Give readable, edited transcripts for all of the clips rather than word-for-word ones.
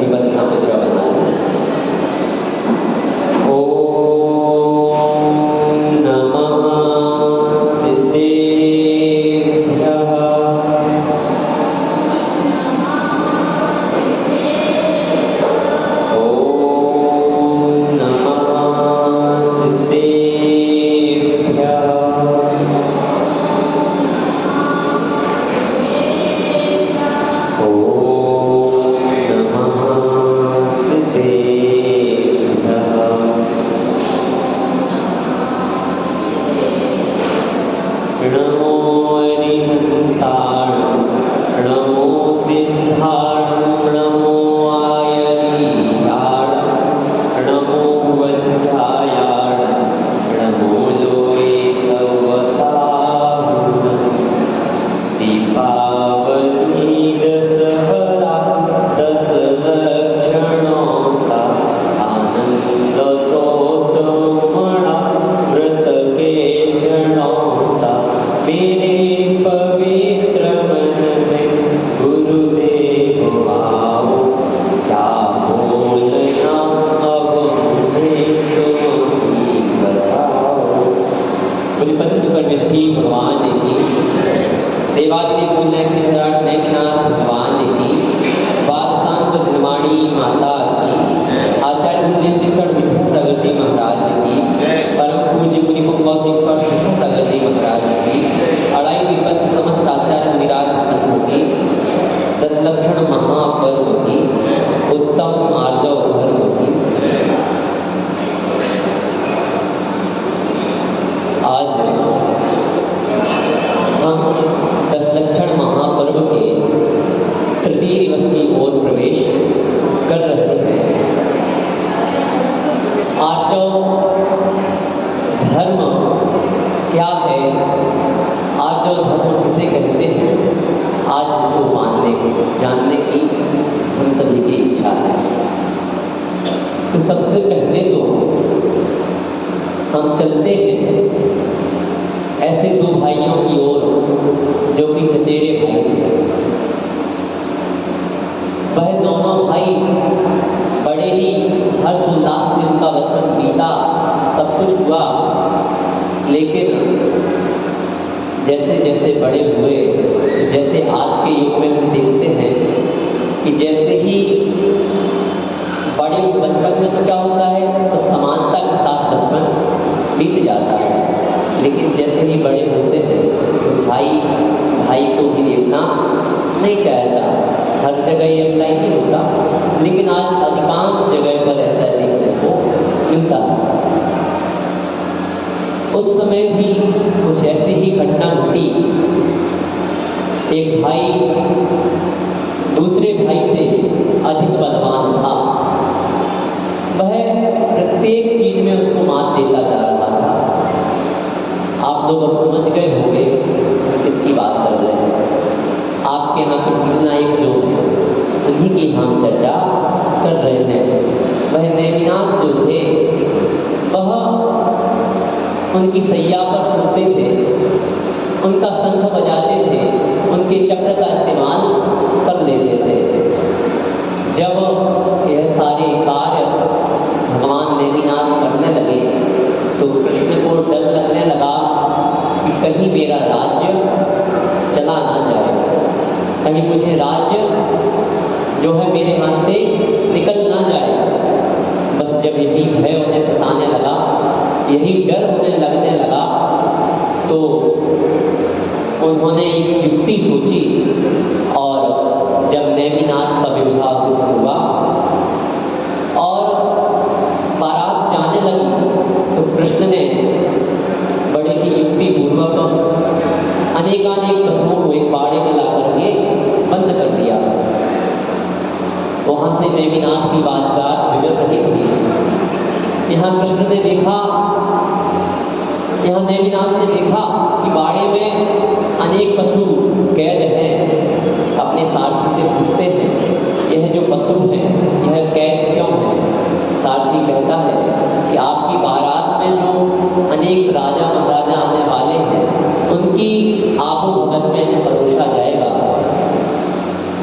जीवन का मित्र बना ले।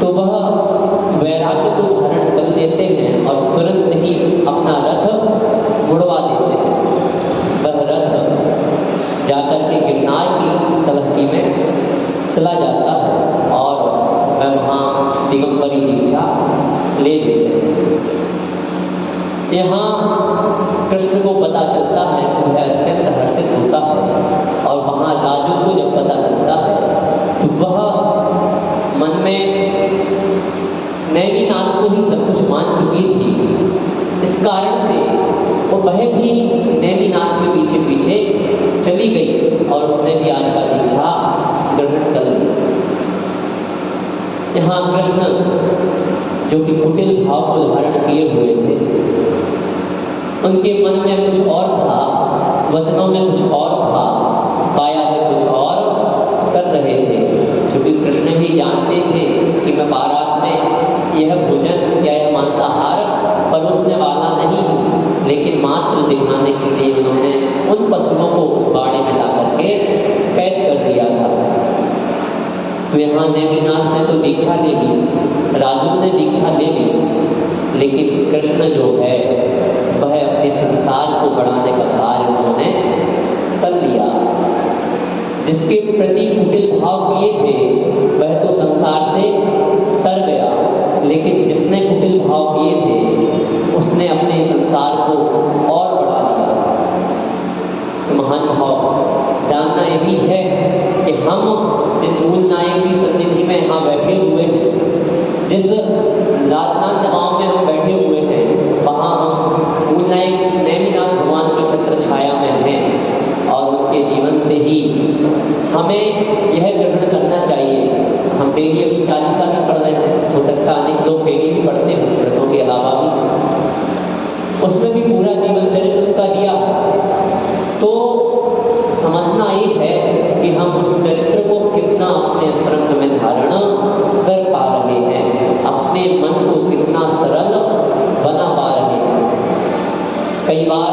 तो वह वैराग्य को धारण कर लेते हैं और तुरंत ही अपना रथ मुड़वा देते हैं। वह रथ जाकर के गिरनार की तलहटी में चला जाता है और वह वहाँ दिगंबरी दीक्षा ले लेते हैं। यहाँ कृष्ण को पता चलता है तो वह अत्यंत हर्षित होता है और वहाँ राजू को जब पता चलता है तो वह मन में नैमिनाथ को ही सब कुछ मान चुकी थी। इस कारण से वह भी नैमिनाथ के पीछे पीछे चली गई और उसने भी आज का दीक्षा ग्रहण कर ली। यहाँ कृष्ण जो कि कुटिल भाव को धारण किए हुए थे, उनके मन में कुछ और था, वचनों में कुछ और था, काया से कुछ और कर रहे थे। क्योंकि कृष्ण भी जानते थे कि मैं बारात में यह भोजन या यह मांसाहार परोसने वाला नहीं हूँ, लेकिन मात्र दिखाने के लिए उन्होंने उन पशुओं को उस बाड़े में ला करके कैद कर दिया था। तो यहाँ नैमिनाथ ने तो दीक्षा ले ली, राजू ने दीक्षा ले ली, लेकिन कृष्ण जो है वह अपने संसार को बढ़ाने का कार्य उन्होंने कर लिया। जिसके प्रति कुटिल भाव किए थे वह तो संसार से तर गया, लेकिन जिसने कुटिल भाव किए थे उसने अपने संसार को और बढ़ा लिया। तो महान भाव जानना यही है कि हम जिस मूल नायक की सन्निधि में यहाँ बैठे हुए हैं, जिस राजनांद गांव में हम बैठे हुए हैं, वहाँ हम मूल नायक नैमिनाथ भगवान की छत्र छाया में हैं और उनके जीवन से ही हमें यह ग्रहण करना चाहिए। हम डेली अभी 40 साल में पढ़ रहे हैं, हो सकता है अनेक लोग डेली भी पढ़ते हैं व्रतों के अलावा भी, उसमें भी पूरा जीवन चरित्र उनका दिया। तो समझना ये है कि हम उस चरित्र को कितना अपने अंतरंग में धारण कर पा रहे हैं, अपने मन को कितना सरल बना पा रहे हैं। कई बार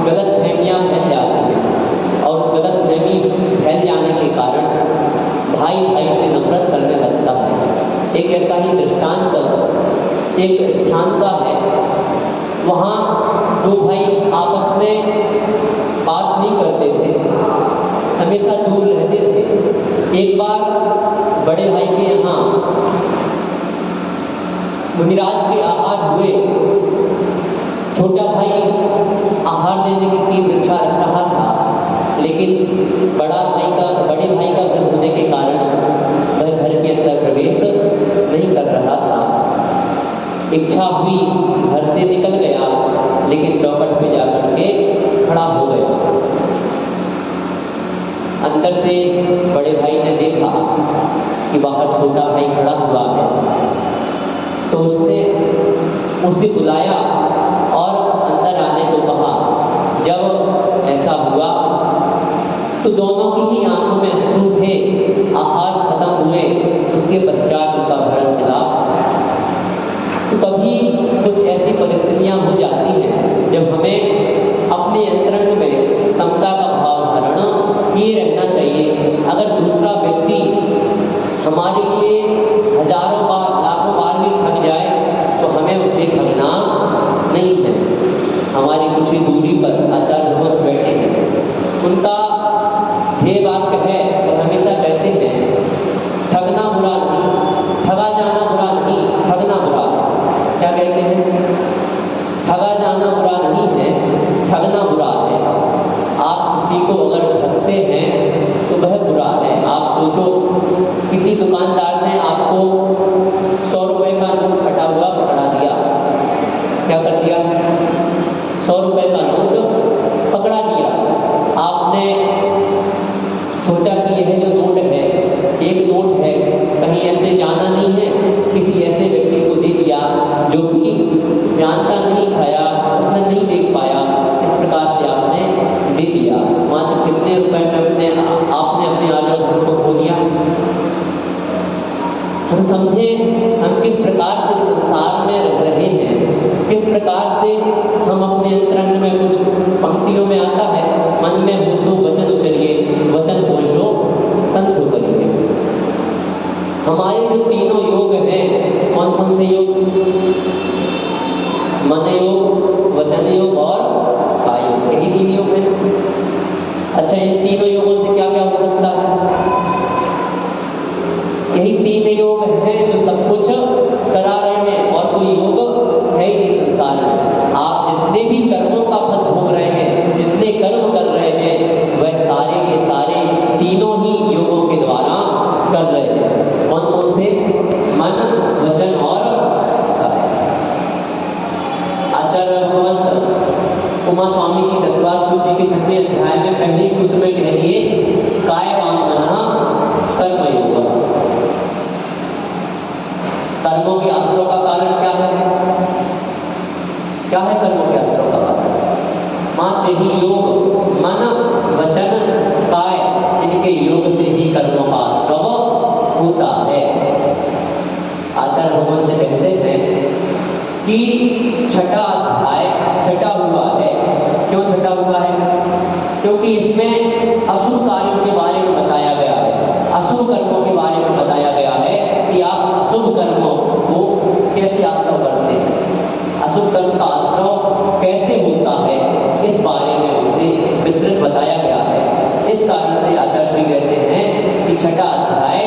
गलत फहमियाँ फैल जाती हैं और गलत फहमी फैल जाने के कारण भाई भाई से नफरत करने लगता है। एक ऐसा ही दृष्टांत एक स्थान का है, वहाँ दो भाई आपस में बात नहीं करते थे, हमेशा दूर रहते थे। एक बार बड़े भाई के यहाँ मुनिराज के आहार हुए, छोटा भाई आहार देने की तीव्र इच्छा रख रहा था, लेकिन बड़े भाई का घर होने के कारण वह घर के अंदर प्रवेश नहीं कर रहा था। इच्छा हुई, घर से निकल गया, लेकिन चौखट पे जाकर के खड़ा हो गया। अंदर से बड़े भाई ने देखा कि बाहर छोटा भाई खड़ा हुआ है, तो उसने उसे बुलाया और अंदर आने को कहा। जब ऐसा हुआ तो दोनों की ही आंखों में अश्रु थे। आहार खत्म हुए, उसके पश्चात उनका भरण मिला। तो कभी कुछ ऐसी परिस्थितियां हो जाती हैं जब हमें अपने अंतरंग में समता का भाव धारण किए रहना चाहिए। अगर दूसरा व्यक्ति हमारे लिए हजारों बार लाखों बार भी ठग जाए तो हमें उसे ठगना नहीं है। हमारी कुछ ही दूरी पर आचार्य भगवत बैठे हैं, उनका ध्येय वाक्य है और हमेशा कहते हैं, ठगना बुरा नहीं, ठगा जाना बुरा नहीं, ठगना बुरा है। क्या कहते हैं? ठगा जाना बुरा नहीं है, ठगना बुरा है। आप किसी को अगर ठगते हैं तो वह बुरा है। आप सोचो, किसी दुकानदार ने आपको 100 रुपए का नोट फटा हुआ पकड़ा दिया, क्या कर दिया? 100 रुपए का नोट पकड़ा दिया। आपने सोचा कि यह जो नोट है, एक नोट है, कहीं ऐसे जाना नहीं है, किसी ऐसे व्यक्ति को दे दिया जो कि जानता नहीं था या उसने नहीं देख पाया, इस प्रकार से आपने दे दिया। मात्र कितने रुपए में आपने अपने आदर धन को खो दिया। हम समझे हम किस प्रकार से संसार में रह रहे हैं, किस प्रकार से हम अपने अंतरंग में कुछ पंक्तियों में आता है, मन में हो सो वचन उचरिए, वचन हो सो तन सो करिए। हमारे जो तीनों योग हैं, कौन कौन से योग? मन योग, वचन योग और काय योग, यही 3 योग है। अच्छा, इन तीनों योगों से क्या क्या हो सकता है? यही 3 योग हैं जो सब कुछ करा रहे हैं, और कोई योग है ही नहीं संसार में। आप जितने भी कर्मों का फल भोग रहे हैं, जितने कर्म कर रहे हैं, वह सारे के सारे तीनों ही योगों के द्वारा कर रहे हैं। कौन कौन से? मन, वचन और काय। आचार्य भगवंत उमा स्वामी जी तत्वाद सूची के 6वें अध्याय में पहले ही सूत्र में कह दिए, काय वांग मनः कर्म योग। कर्मों के आश्रय का कारण क्या है? क्या है कर्मों के आश्रय का कारण? मात्र ही योग, मन, वचन, काय, इनके योग से ही कर्मों का आश्रय होता है। आचार्य भगवंत कहते हैं कि 6वां अध्याय छटा हुआ है। क्यों छटा हुआ है? क्योंकि इसमें अशुभ कार्यों के बारे में बताया गया है, अशुभ कर्मों के बारे में बताया गया है कि आप अशुभ कर्मों को कैसे आश्रय करते हैं, अशुभ कर्म का आश्रय कैसे होता है, इस बारे में उसे विस्तृत बताया गया है। इस कारण से आचार्य श्री कहते हैं कि 6वां अध्याय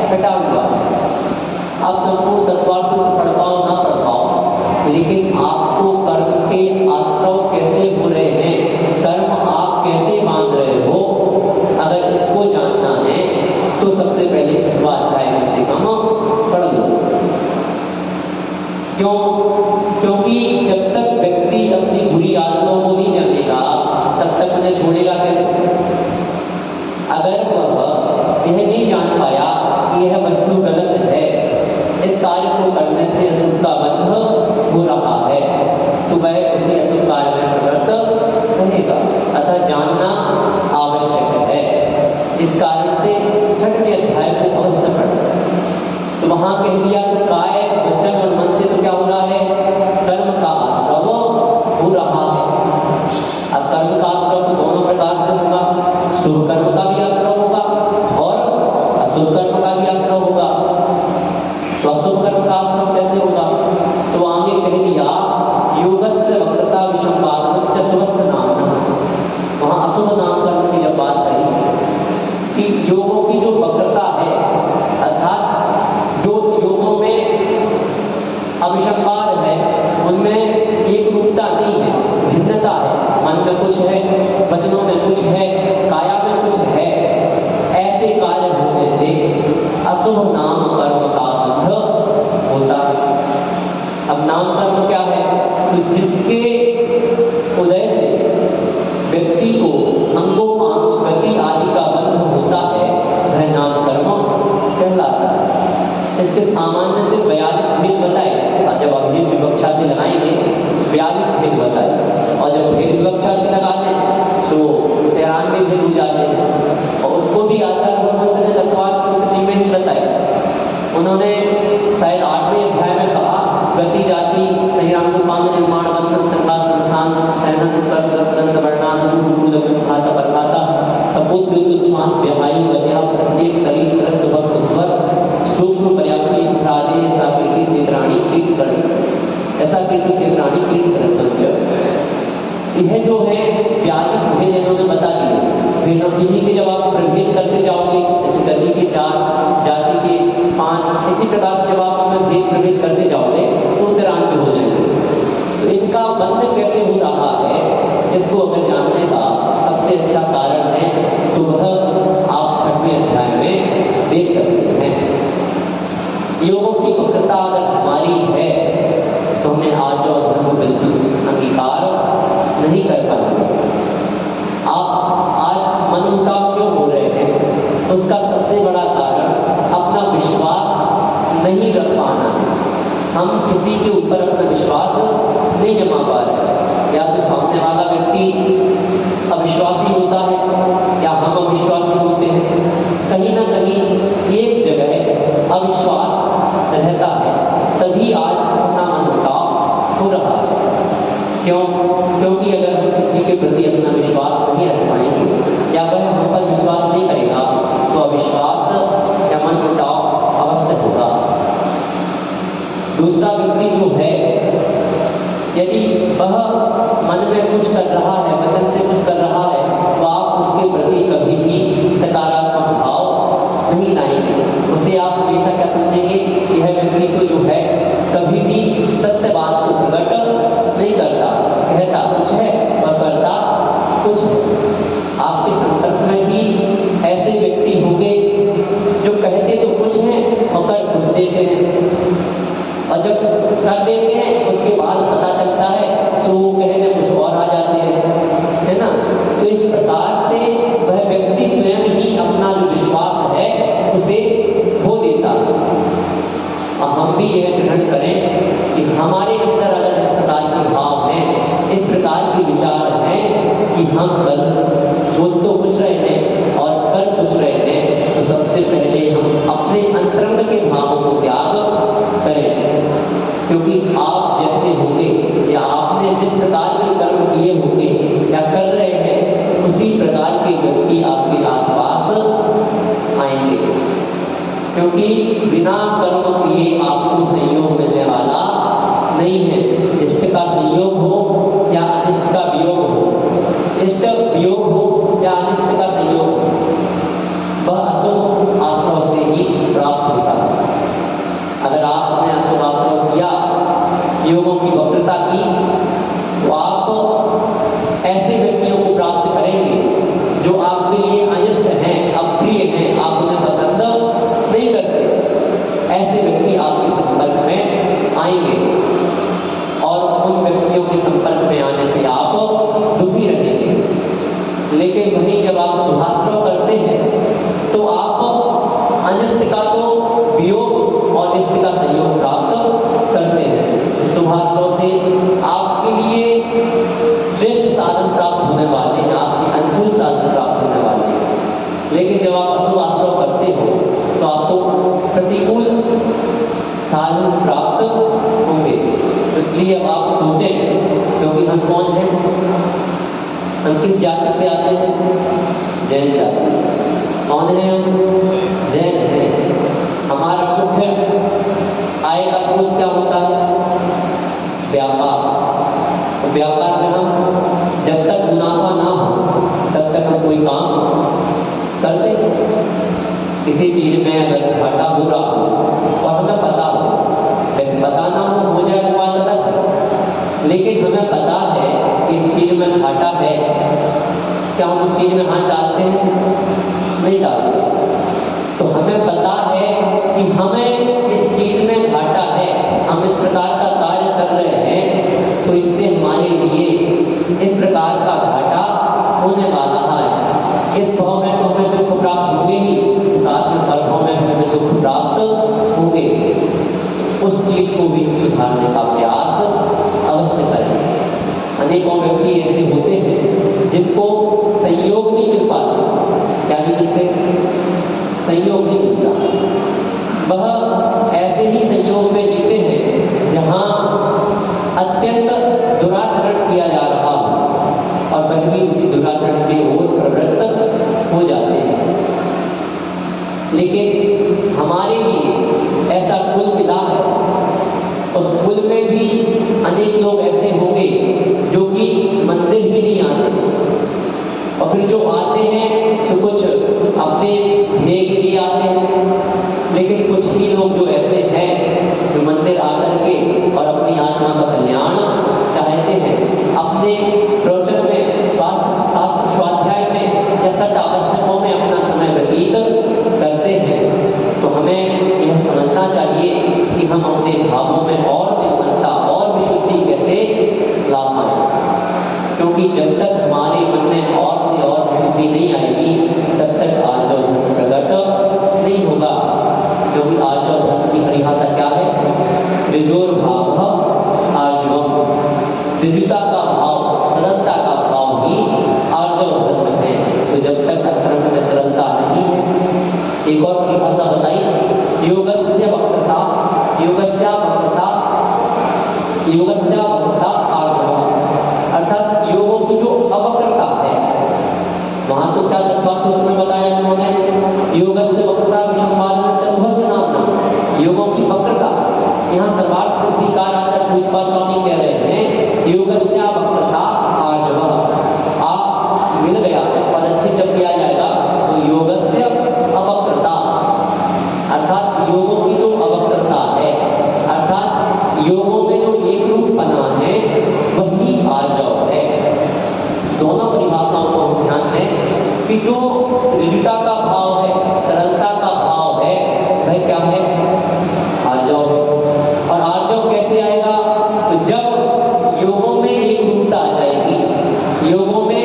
छटा हुआ है। आप संपूर्ण तत्वार्थ सूत्र पढ़ पाओ ना पढ़ पाओ, लेकिन आपको कर्म के आश्रय कैसे हो रहे हैं, कर्म आप कैसे बांध रहे हो, अगर इसको जानना है तो सबसे पहले 6वां अध्याय कम से कम पढ़ लो। क्यों? क्योंकि जब तक व्यक्ति अपनी बुरी आदतों को नहीं जानेगा, तब तक उन्हें छोड़ेगा कैसे? अगर वह यह नहीं जान पाया कि यह वस्तु गलत है, इस कार्य को करने से अशुभ का बंध हो रहा है, तो वह उसी अशुभ कार्य में प्रवृत्त रहेगा। अतः जानना आवश्यक है। इस कारण से 6वें अध्याय को अवश्य पढ़ें। तो वहां कह दिया कि काय, वचन और मन से तो क्या हो रहा है? कर्म का आश्रय हो रहा है। अब कर्म का आश्रय तो दोनों प्रकार से होगा, शुभ कर्म का भी आश्रय होगा और अशुभ कर्म का भी आश्रय होगा। तो अशुभ कर्म का आश्रय कैसे होगा? तो आगे कह दिया योगस्य वक्रता विषंपादनं च शुभस्य नाम। वहां अशुभ नाम कर्म की जब बात कही कि योगों की जो वक्रता है, अर्थात जो योगों में अविषंपाद है, उनमें एक रूपता नहीं है, भिन्नता है। मन में कुछ है, वचनों में कुछ है, काया में कुछ है। ऐसे कार्य होने से अशुभ नाम कर्म का बंध होता है। अब नाम कर्म क्या है? तो जिसके उदय से व्यक्ति को अंगोपांग, गति आदि का बंध होता है, वह नाम कर्म कहलाता है। इसके सामान्य से 42 भेद बताए, और जब अभेद विवक्षा से लगाएंगे 42 भेद बताए, और जब भेद विवक्षा से लगा दें तो 93 भेद हो जाते हैं। और उसको भी आचार्य भगवंत ने तत्वार्थ सूत्र जी में ही बताया। उन्होंने शायद 8वें अध्याय में कहा, गति जाति संयांगोपांग निर्माण बंधन संघात संस्थान सैनन स्पर्श रसदंत वर्णान भात परभाता कपोद्युत श्वास व्यवायु गत्या प्रत्येक शरीर त्रस्त वक्त स्वर सूक्ष्म पर्याप्ति स्त्रादे ऐसा कीर्ति क्षेत्राणी कीर्तन, ऐसा कीर्ति क्षेत्राणी कीर्तन पंच। यह जो है 42 भेद इन्होंने बता दिए। फिर इन्हीं के जब आप प्रभेद करते जाओगे, जैसे गति के 4, जाति के 5, इसी प्रकार से जब आप उनमें भेद प्रभेद करते जाओगे तो 93 हो जाएंगे। तो इनका बंध कैसे हो रहा है, इसको अगर जानने का सबसे अच्छा कारण है तो वह आप 6वें अध्याय में देख सकते हैं। योगों की वक्रता अगर हमारी है तो हमें आज और धर्म बिल्कुल अंगीकार नहीं कर पाएंगे। आप आज मनमुटाव क्यों हो रहे हैं? उसका सबसे बड़ा कारण अपना विश्वास नहीं रख पाना है। हम किसी के ऊपर अपना विश्वास नहीं जमा पा रहे। या तो सामने वाला व्यक्ति अविश्वासी होता है या हम अविश्वासी होते हैं। कहीं ना कहीं एक जगह अविश्वास रहता है, तभी आज अपना मनमुटाव हो रहा है। क्यों? क्योंकि अगर हम किसी के प्रति अपना विश्वास नहीं रख पाएंगे या वह हम पर विश्वास नहीं करेगा तो अविश्वास या मनमुटाव अवश्य होगा। दूसरा व्यक्ति जो है, यदि रहा है, वचन से कुछ कर रहा है, तो आप उसके प्रति कभी भी सकारात्मक भाव नहीं लाएंगे। उसे आप हमेशा क्या समझेंगे, यह व्यक्ति तो जो है कभी भी सत्य बात को प्रकट नहीं करता, कहता कुछ है और करता कुछ है। आपके संपर्क में भी ऐसे व्यक्ति होंगे जो कहते तो कुछ हैं और कर कुछ देते हैं, और जब कर देते हैं उसके बाद पता चलता है सो वो कहने कुछ और आ जाते हैं, है ना। तो इस प्रकार से वह व्यक्ति स्वयं ही अपना जो विश्वास है उसे खो देता है। और हम भी यह ग्रहण करें कि हमारे अंदर अगर इस प्रकार के भाव हैं, इस प्रकार के विचार हैं कि हम कल सोच तो कुछ रहे हैं और कर कुछ रहे हैं, तो सबसे पहले हम अपने अंतरंग के भावों को त्याग करें। क्योंकि आप जैसे होंगे या आपने जिस प्रकार के कर्म किए होंगे या कर रहे हैं, उसी प्रकार के व्यक्ति आपके आसपास आएंगे। क्योंकि बिना कर्म किए आपको संयोग मिलने वाला नहीं है। इष्ट का संयोग हो या अनिष्ट का वियोग हो, इष्ट वियोग हो या अनिष्ट का संयोग हो, वह अशुभ आश्रव से ही प्राप्त होता है। अगर आपने अशुभ आश्रव किया, योगों की वक्रता की, तो आप ऐसे व्यक्तियों को प्राप्त करेंगे जो आपके लिए अनिष्ट हैं, अप्रिय हैं, आप उन्हें पसंद नहीं करते। ऐसे व्यक्ति आपके संपर्क में आएंगे और उन व्यक्तियों के संपर्क में आने से आप दुखी रहेंगे। लेकिन वहीं जब आप शुभाश्रव करते हैं तो आप अनिष्ट का तो वियोग और इष्ट का संयोग प्राप्त करते हैं। शुभाश्रव से आपके लिए श्रेष्ठ साधन प्राप्त होने वाले हैं, आपके अनुकूल साधन प्राप्त होने वाले हैं। लेकिन जब आप अशुभ आश्रव करते हो तो आपको प्रतिकूल साधन प्राप्त होंगे। तो इसलिए अब आप सोचें, क्योंकि हम कौन हैं, हम किस जाति से आते हैं, जैन जाति से। कौन है हम, जैन हैं। हमारा मुख्य आय का स्रोत क्या होता है, व्यापार। तो व्यापार में हम जब तक मुनाफा ना हो तब तक हम कोई काम करते हैं। किसी चीज में अगर घाटा हो रहा हो और हमें पता हो, वैसे पता ना हो जाए वो बात अलग है, लेकिन हमें पता है कि इस चीज में घाटा है, क्या हम उस चीज में हाथ डालते हैं, नहीं डालते। तो हमें पता है कि हमें इस चीज में घाटा है, हम इस प्रकार का कार्य कर रहे हैं, तो इससे हमारे लिए इस प्रकार का घाटा होने वाला है। इस भाव में तो हमें दुख प्राप्त होंगे ही, साथ में हर भाव में हमें दुख प्राप्त होंगे। उस चीज को भी सुधारने का प्रयास अवश्य करें। अनेकों व्यक्ति ऐसे होते हैं जिनको संयोग नहीं मिल पाता। क्या नहीं मिलते, संयोग नहीं मिलता। वह ऐसे ही संयोग में जीते हैं जहां अत्यंत दुराचरण किया जा रहा हो और वह भी उसी दुराचरण की ओर प्रवृत्त हो जाते हैं। लेकिन हमारे लिए ऐसा कुल मिला है, उस कुल में भी अनेक लोग ऐसे होंगे जो कि मंदिर ही नहीं आते, और फिर जो आते हैं सो कुछ अपने ध्येय के लिए आते हैं। लेकिन कुछ ही लोग जो ऐसे हैं जो मंदिर आकर के और अपनी आत्मा का कल्याण चाहते हैं, अपने प्रवचन में, स्वास्थ्य शास्त्र स्वाध्याय में या सत आवश्यकों में अपना समय व्यतीत करते हैं। तो हमें यह समझना चाहिए कि हम अपने भावों में और निर्मलता और विशुद्धि कैसे ला पाएं, क्योंकि जब तक हमारे मन में और से और विशुद्धि नहीं आएगी तब तक आर्जव धर्म प्रकट नहीं होगा। क्योंकि आर्जव धर्म की परिभाषा क्या है, ऋजोर्भाव आर्जवम। ऋजुता का भाव, सरलता का भाव ही आर्जव धर्म है। तो जब तक धर्म में सरलता नहीं है, एक और परिभाषा बताई, योगस्य वक्रता, योगस्य वक्रता, योगस्य वक्रता आर्जवम। अर्थात योगों की जो अवक्रता है, वहां तो क्या तत्वासूत्र में बताया उन्होंने, योगस्य वक्रता विषमवादन च शुभस्य नामना। योगों की वक्रता, यहाँ सर्वार्थ सिद्धिकार आचार्य पूज्यपाद स्वामी कह रहे हैं योगस्य वक्रता आर्जवः। योगों में जो एक रूपपना है वही आर्जव है। दोनों परिभाषाओं को ध्यान दें कि जो दृढ़ता का भाव है, सरलता का भाव है, वह क्या है? आर्जव। और आर्जव कैसे आएगा? तो जब योगों में एक रूपता आ जाएगी, योगों में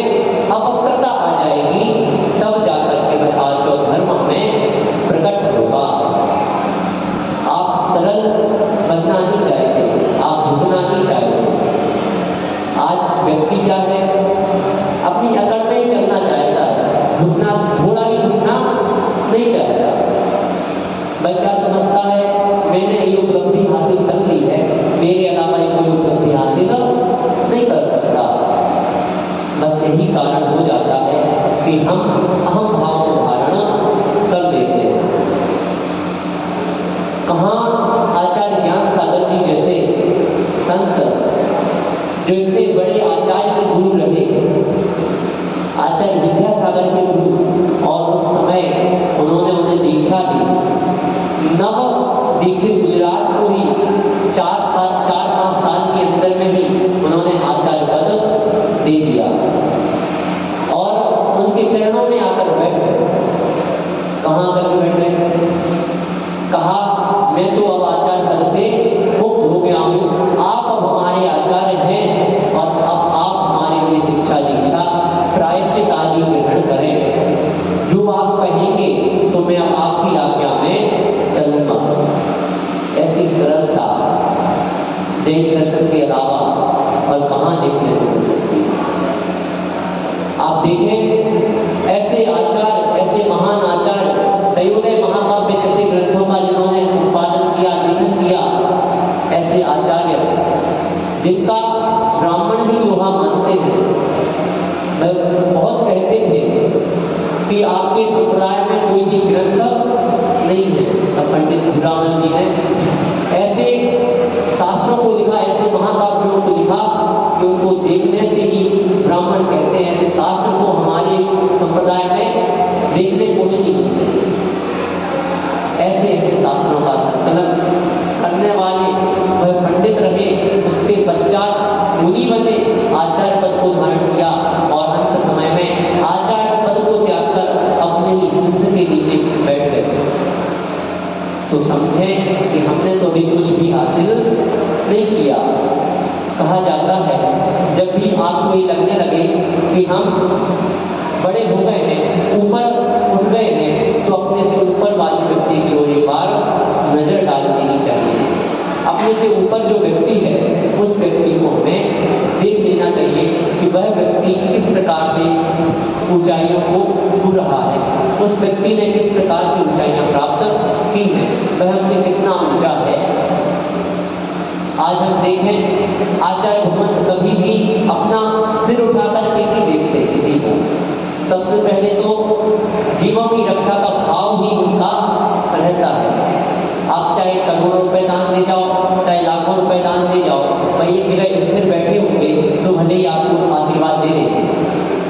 अपक्रता आ जाएगी, तब जाकर के वह आर्जव धर्म में प्रकट होगा। आप सरल बनना नहीं चाहते, आप झुकना नहीं चाहते। आज व्यक्ति क्या है? अपनी अकड़ में ही चलना चाहता है, झुकना, थोड़ा भी झुकना नहीं चाहता। वह क्या समझता है? मैंने ये उपलब्धि हासिल कर ली है, मेरे अलावा ये कोई उपलब्धि हासिल नहीं कर सकता। बस यही कारण हो जाता है कि हम अहम भाव को धारण कर लेते हैं। कहाँ आचार्य ज्ञान सागर जी जैसे संत, जो इतने बड़े आचार्य के गुरु रहे, आचार्य विद्यासागर के गुरु, और उस समय उन्होंने उन्हें दीक्षा दी। नव दीक्षित गुजरात को ही 4-5 साल के अंदर में ही उन्होंने आचार्य पद दे दिया और उनके चरणों में आकर बैठे। कहाँ आकर बैठे? कहा, मैं तो अब आचार्य पद से मुक्त हो गया हूँ, आप अब हमारे आचार्य हैं और अब आप हमारे लिए शिक्षा दीक्षा प्रायश्चित आदि ग्रहण करें। जो आप कहेंगे सो मैं अब आपकी आज्ञा में चलूंगा। ऐसी सरलता जैन दर्शन के अलावा और कहाँ देखने को मिल सकती है? आप देखें ऐसे आचार्य, ऐसे महान आचार्य, दयोदय महाकाव्य जैसे ग्रंथों का जिन्होंने संपादन किया, लेखन किया, ऐसे आचार्य जिनका ब्राह्मण भी लोहा मानते हैं, बहुत कहते थे कि आपके संप्रदाय में कोई भी ग्रंथ नहीं है। अब पंडित भीमरावन जी ने ऐसे शास्त्रों को लिखा, ऐसे महाकाव्यों को लिखा कि उनको देखने से ही ब्राह्मण कहते हैं। ऐसे शास्त्र को हमारे संप्रदाय में देखने को भी नहीं मिलते। ऐसे ऐसे शास्त्रों का संकलन करने वाले वह पंडित रहे, उसके पश्चात मुनि बने, आचार्य पद को धारण किया और अंत समय में आचार्य पद को त्याग कर अपने ही शिष्य के नीचे बैठ गए। तो समझें कि हमने तो अभी कुछ भी हासिल नहीं किया। कहा जाता है जब भी आपको ये लगने लगे कि हम बड़े हो गए हैं, ऊपर उठ गए हैं, तो अपने से ऊपर वाले व्यक्ति की ओर एक बार नजर डाल देनी चाहिए। अपने से ऊपर जो व्यक्ति है उस व्यक्ति को हमें देख लेना चाहिए कि वह व्यक्ति किस प्रकार से ऊंचाइयों को छू रहा है, उस व्यक्ति ने किस प्रकार से ऊंचाइयां प्राप्त की हैं, वह हमसे कितना ऊंचा है। आज हम देखें आचार्य भगवंत कभी भी अपना सिर उठाकर के नहीं देखते किसी को। सबसे पहले तो जीवों की रक्षा का भाव ही उनका रहता है। आप चाहे करोड़ों रुपए दान दे जाओ, चाहे लाखों रुपए दान दे जाओ, वह एक जगह स्थिर बैठे होंगे तो भले ही आपको आशीर्वाद दे देंगे,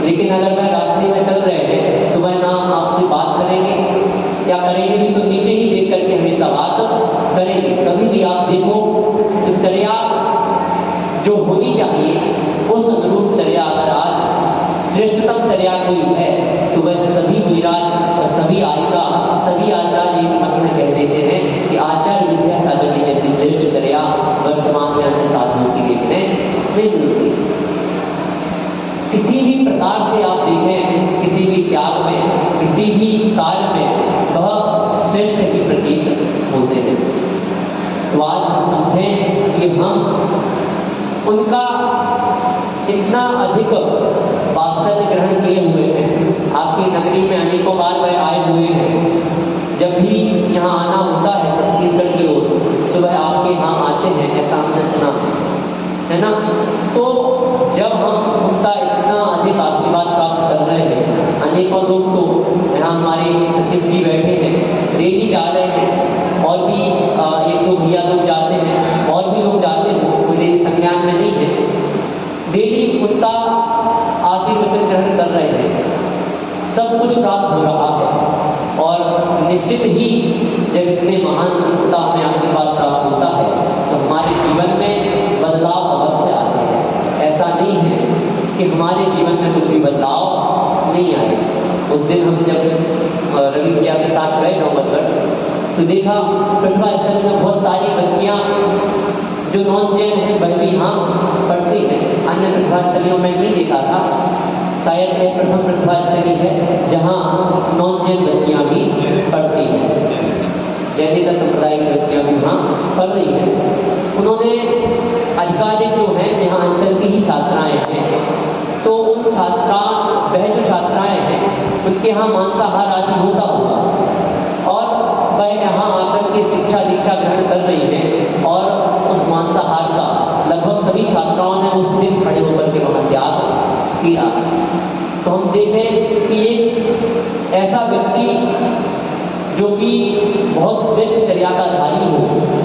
लेकिन अगर वह रास्ते में चल रहे हैं तो वह ना आपसे बात करेंगे, या करेंगे भी तो नीचे ही देख करके हमेशा बात करेंगे। कभी भी आप देखो तो चर्या जो होनी चाहिए उस अनुरूप चर्या अगर आज श्रेष्ठतम चर्या कोई है तो वह सभी विराज और सभी आर्यका, सभी आचार्य एक मत में कह देते हैं कि आचार्य विद्यासागर जी जैसी श्रेष्ठ चर्या वर्तमान में अन्य साधनों की देखने नहीं मिलती। किसी भी प्रकार से आप देखें, किसी भी त्याग में, किसी भी कार्य में वह श्रेष्ठ ही प्रतीत होते हैं। तो आज हम समझें कि हम उनका इतना अधिक वात्सल्य ग्रहण किए हुए हैं। आपकी नगरी में अनेकों बार वह आए हुए हैं। जब भी यहाँ आना होता है छत्तीसगढ़ की ओर, सुबह आपके यहाँ आते हैं, ऐसा हमने सुना है ना। तो जब हम उनका इतना अधिक आशीर्वाद प्राप्त कर रहे हैं, अनेकों लोग तो यहाँ हमारे सचिव जी बैठे हैं, डेली जा रहे हैं, और भी एक दो भैया लोग जाते हैं, और भी लोग जाते हैं, मेरे संज्ञान में नहीं है। डेली उनका आशीर्वचन ग्रहण कर रहे हैं, सब कुछ प्राप्त हो रहा है। और निश्चित ही जब इतने महान संतता में आशीर्वाद प्राप्त होता है तो हमारे जीवन में बदलाव अवश्य आते हैं। ऐसा नहीं है कि हमारे जीवन में कुछ भी बदलाव नहीं आए। उस दिन हम जब रवि भैया के साथ गए नौबतगढ़, तो देखा प्रतिभा स्थल में बहुत सारी बच्चियाँ जो नॉन जैन हैं वह भी यहाँ पढ़ती हैं। अन्य प्रतिभा स्थलियों में नहीं देखा था, शायद यह प्रथम प्रतिभा स्थली है जहाँ नॉन जैन बच्चियाँ भी पढ़ती हैं। जैनिक संप्रदाय की बच्चियाँ भी वहाँ पढ़ रही हैं। उन्होंने अधिकाधिक जो हैं यहाँ अंचल की ही छात्राएँ हैं, तो उन वह जो छात्राएँ हैं उनके यहाँ मांसाहार आदि होता होगा, और वह यहाँ आकर के शिक्षा दीक्षा ग्रहण कर रही हैं। और उस मांसाहार का लगभग सभी छात्राओं ने उस दिन खड़े होकर के वहाँ त्याग किया। तो हम देखें कि एक ऐसा व्यक्ति जो कि बहुत श्रेष्ठ चर्या का धारी हो,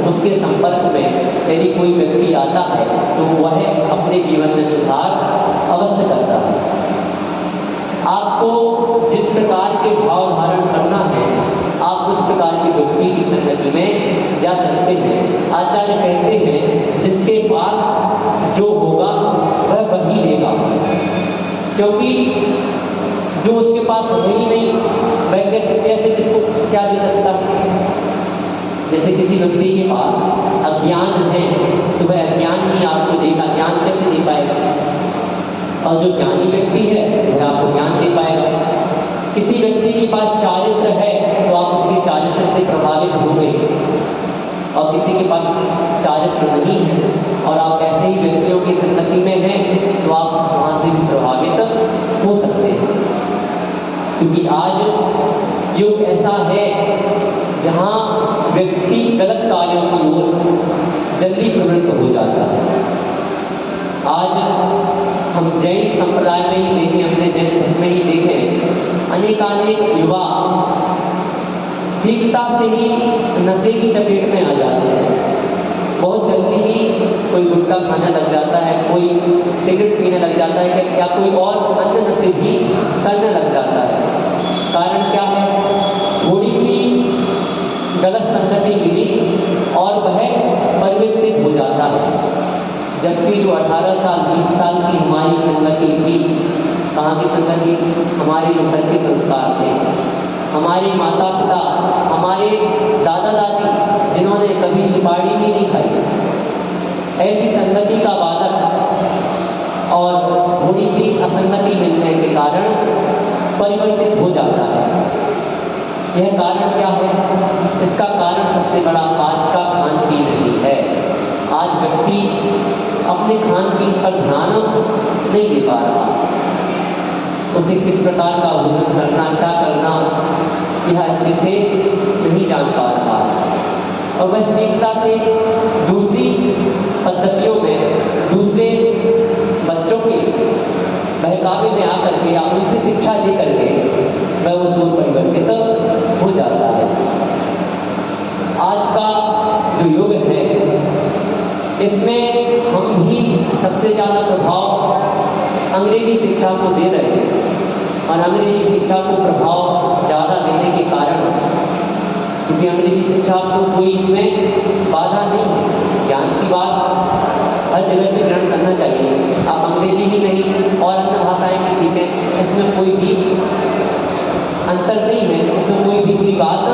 उसके संपर्क में यदि कोई व्यक्ति आता है तो वह अपने जीवन में सुधार अवश्य करता है। आपको जिस प्रकार के भाव धारण करना है, आप उस प्रकार के व्यक्ति की संगति में जा सकते हैं। आचार्य कहते हैं जिसके पास जो होगा वह वही लेगा, क्योंकि जो उसके पास है ही नहीं वह कैसे किसको क्या दे सकता है। जैसे किसी व्यक्ति के पास अज्ञान है तो वह अज्ञान ही आपको देगा, ज्ञान कैसे दे पाएगा। और जो ज्ञानी व्यक्ति है वह आपको ज्ञान दे पाएगा। किसी व्यक्ति के पास चारित्र है तो आप उसके चारित्र से प्रभावित होंगे, और किसी के पास चारित्र नहीं है और आप ऐसे ही व्यक्तियों की संगति में हैं तो आप वहाँ से भी प्रभावित हो सकते हैं। क्योंकि आज युग ऐसा है जहाँ व्यक्ति गलत कार्यों की ओर जल्दी प्रवृत्त हो जाता है। आज हम जैन संप्रदाय में ही देखें, अपने जैन धर्म में ही देखें, अनेकानेक युवा सीखता से ही नशे की चपेट में आ जाते हैं। बहुत जल्दी ही कोई गुटखा खाने लग जाता है, कोई सिगरेट पीने लग जाता है, या कोई और अन्य नशे भी करने लग जाता है। कारण क्या है? थोड़ी सी गलत संगति मिली और वह परिवर्तित हो जाता है। जबकि जो 18 साल 20 साल की हमारी संगति थी, कहाँ की संगति? हमारे जो घर के संस्कार थे, हमारे माता पिता, हमारे दादा दादी जिन्होंने कभी सुपारी भी नहीं खाई, ऐसी संगति का बालक और थोड़ी सी असंगति मिलने के कारण परिवर्तित हो जाता है। यह कारण क्या है? इसका कारण सबसे बड़ा आज का खान पीन नहीं है। आज व्यक्ति अपने खान पीन पर ध्यान नहीं दे पा रहा। उसे किस प्रकार का भोजन करना, क्या करना, यह अच्छे से नहीं जान पा रहा है। और वह सीखता से दूसरी पद्धतियों में, दूसरे बच्चों के बहकावे में आकर के या उनसे शिक्षा ले करके वह उस ओर परिवर्तित हो जाता है। आज का जो युग है इसमें हम भी सबसे ज़्यादा प्रभाव अंग्रेजी शिक्षा को दे रहे हैं, और अंग्रेजी शिक्षा को प्रभाव ज़्यादा देने के कारण, क्योंकि अंग्रेजी शिक्षा को कोई इसमें बाधा नहीं है, ज्ञान की बात हर जगह से ग्रहण करना चाहिए। आप अंग्रेजी ही नहीं और अन्य भाषाएं भी सीखें, इसमें कोई भी अंतर नहीं है, इसमें कोई भी बुरी बात